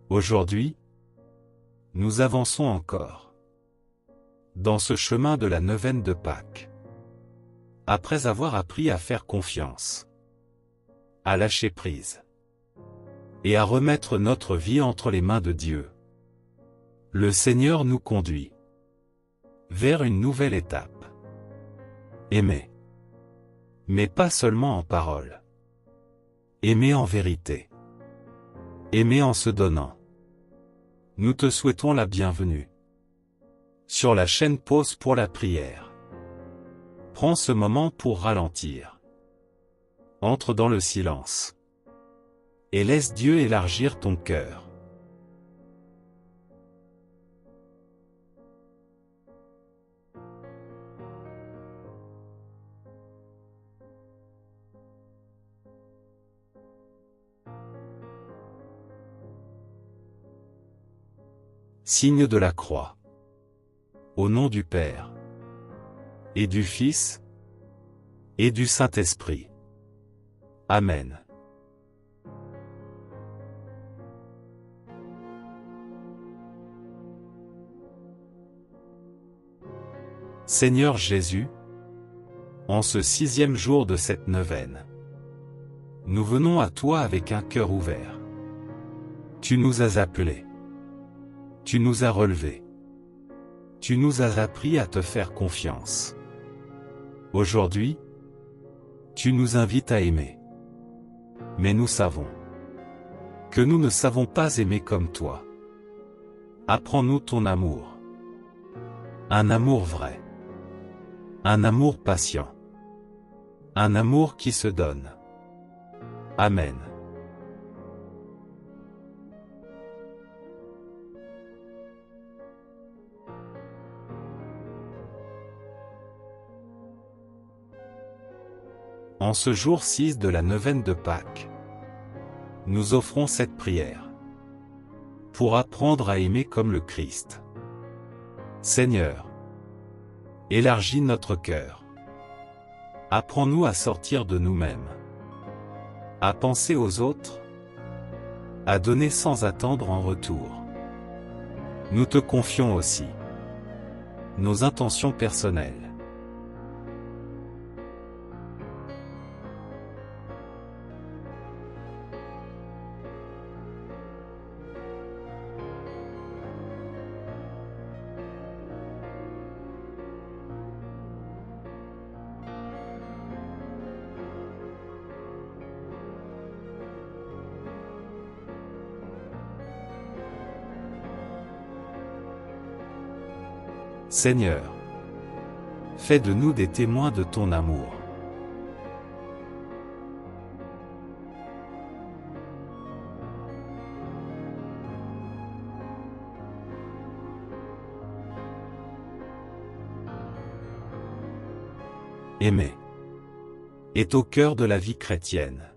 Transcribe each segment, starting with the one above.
Aujourd'hui, nous avançons encore dans ce chemin de la neuvaine de Pâques. Après avoir appris à faire confiance, à lâcher prise et à remettre notre vie entre les mains de Dieu, le Seigneur nous conduit vers une nouvelle étape. Aimer. Mais pas seulement en parole. Aimer en vérité. Aimer en se donnant. Nous te souhaitons la bienvenue sur la chaîne Pause pour la prière. Prends ce moment pour ralentir. Entre dans le silence et laisse Dieu élargir ton cœur. Signe de la croix. Au nom du Père, et du Fils, et du Saint-Esprit. Amen. Seigneur Jésus, en ce 6e jour de cette neuvaine, nous venons à toi avec un cœur ouvert. Tu nous as appelés. Tu nous as relevés. Tu nous as appris à te faire confiance. Aujourd'hui, tu nous invites à aimer. Mais nous savons que nous ne savons pas aimer comme toi. Apprends-nous ton amour. Un amour vrai. Un amour patient. Un amour qui se donne. Amen. En ce jour 6 de la neuvaine de Pâques, nous offrons cette prière pour apprendre à aimer comme le Christ. Seigneur, élargis notre cœur. Apprends-nous à sortir de nous-mêmes, à penser aux autres, à donner sans attendre en retour. Nous te confions aussi nos intentions personnelles. Seigneur, fais de nous des témoins de ton amour. Aimer est au cœur de la vie chrétienne.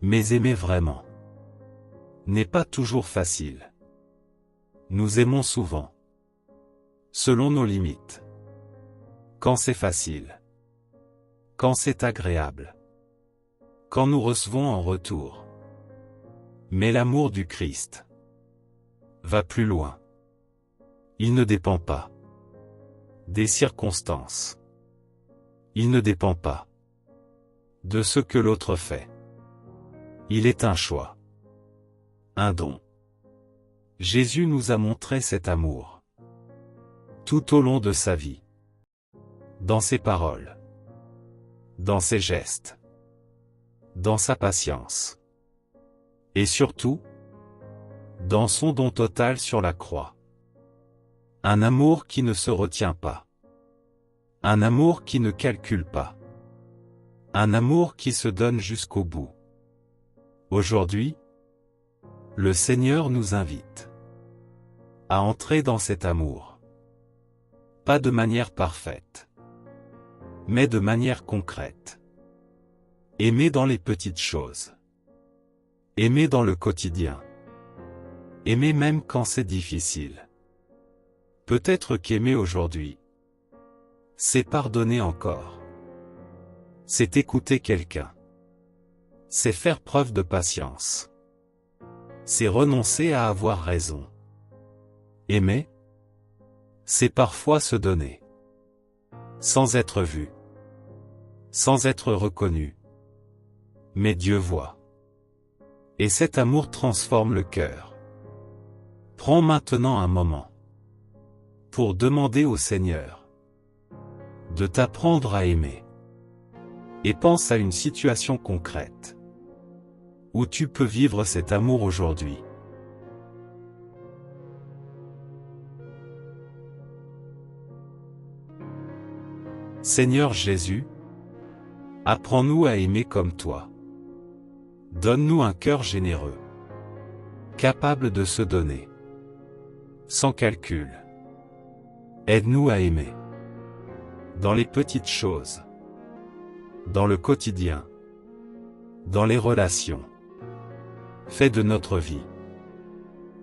Mais aimer vraiment n'est pas toujours facile. Nous aimons souvent selon nos limites. Quand c'est facile. Quand c'est agréable. Quand nous recevons en retour. Mais l'amour du Christ va plus loin. Il ne dépend pas des circonstances. Il ne dépend pas de ce que l'autre fait. Il est un choix. Un don. Jésus nous a montré cet amour tout au long de sa vie. Dans ses paroles. Dans ses gestes. Dans sa patience. Et surtout, dans son don total sur la croix. Un amour qui ne se retient pas. Un amour qui ne calcule pas. Un amour qui se donne jusqu'au bout. Aujourd'hui, le Seigneur nous invite à entrer dans cet amour. Pas de manière parfaite, mais de manière concrète. Aimer dans les petites choses. Aimer dans le quotidien. Aimer même quand c'est difficile. Peut-être qu'aimer aujourd'hui, c'est pardonner encore. C'est écouter quelqu'un. C'est faire preuve de patience. c'est renoncer à avoir raison. Aimer, c'est parfois se donner. Sans être vu. Sans être reconnu. Mais Dieu voit. Et cet amour transforme le cœur. Prends maintenant un moment pour demander au Seigneur de t'apprendre à aimer. Et pense à une situation concrète où tu peux vivre cet amour aujourd'hui. Seigneur Jésus, apprends-nous à aimer comme toi. Donne-nous un cœur généreux, capable de se donner, sans calcul. Aide-nous à aimer, dans les petites choses, dans le quotidien, dans les relations. Fais de notre vie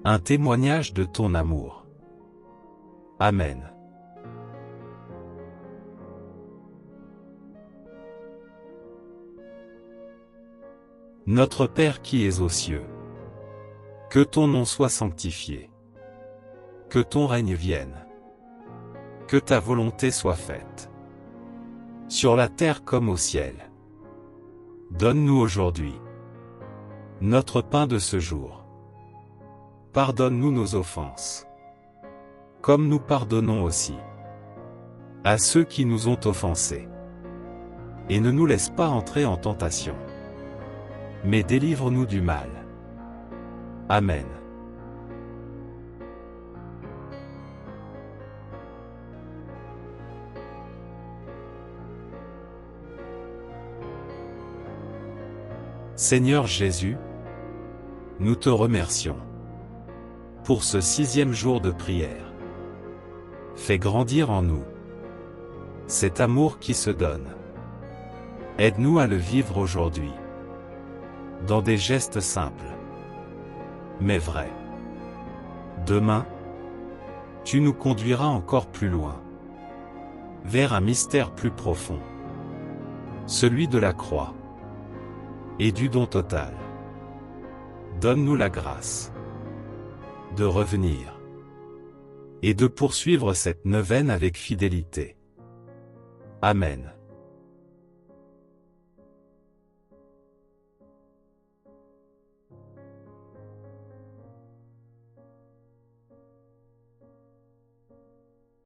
un témoignage de ton amour. Amen. Notre Père qui es aux cieux, que ton nom soit sanctifié, que ton règne vienne, que ta volonté soit faite, sur la terre comme au ciel. Donne-nous aujourd'hui notre pain de ce jour. Pardonne-nous nos offenses, comme nous pardonnons aussi à ceux qui nous ont offensés. Et ne nous laisse pas entrer en tentation, mais délivre-nous du mal. Amen. Seigneur Jésus, nous te remercions pour ce 6e jour de prière. Fais grandir en nous cet amour qui se donne. Aide-nous à le vivre aujourd'hui, dans des gestes simples, mais vrais. Demain, tu nous conduiras encore plus loin, vers un mystère plus profond, celui de la croix et du don total. Donne-nous la grâce de revenir et de poursuivre cette neuvaine avec fidélité. Amen.